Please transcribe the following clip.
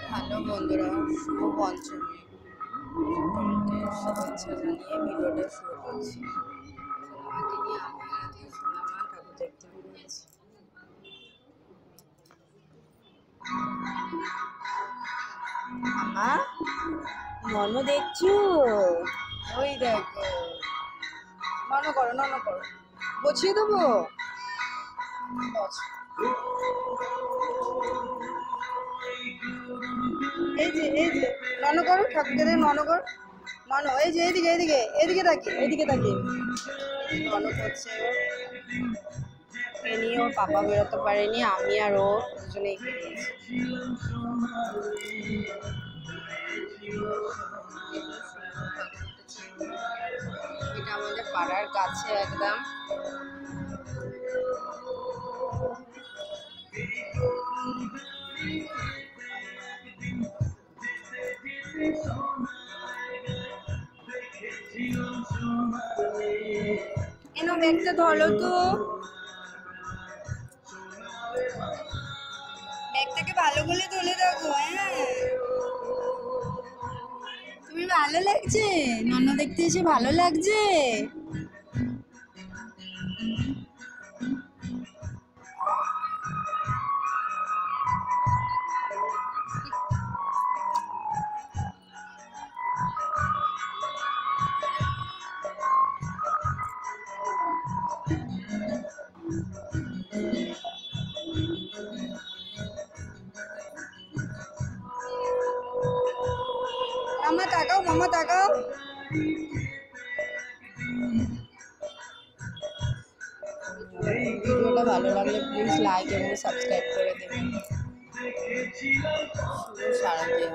Hello বন্ধুরা, শুভ পঞ্চমী। সকলকে শুভেচ্ছা জানিয়ে ভিডিওটা শুরু করছি। সোনামাকে নিয়ে আমি আর আজকে সোনামা ঠাকুর দেখতে বেরিয়েছি। মামা মনো দেখছো? ওই দেখো, নন করো বসিয়ে দেবো। এই যে নন করো, ঠাকুরকে দেখে নন করো। নন এই যে এদিকে তাকিয়ে নন করছে। নিয়ে ওর পাপা বেরোতে পারেনি, আমি আর ও দুজনেই বেরিয়েছি। এটা আমাদের পাড়ার কাছে একদম। এনো ব্যাগটা ধরো তো, ব্যাগটাকে ভালো করে তুলে রাখো। হ্যাঁ, তুমি ভালো লাগছে, নন্না দেখতে এসে ভালো লাগছে। মামা তাকাও। ভিডিওটা ভালো লাগলে প্লিজ লাইক এবং সাবস্ক্রাইব করে দেবেন। শুভ শারদীয়া।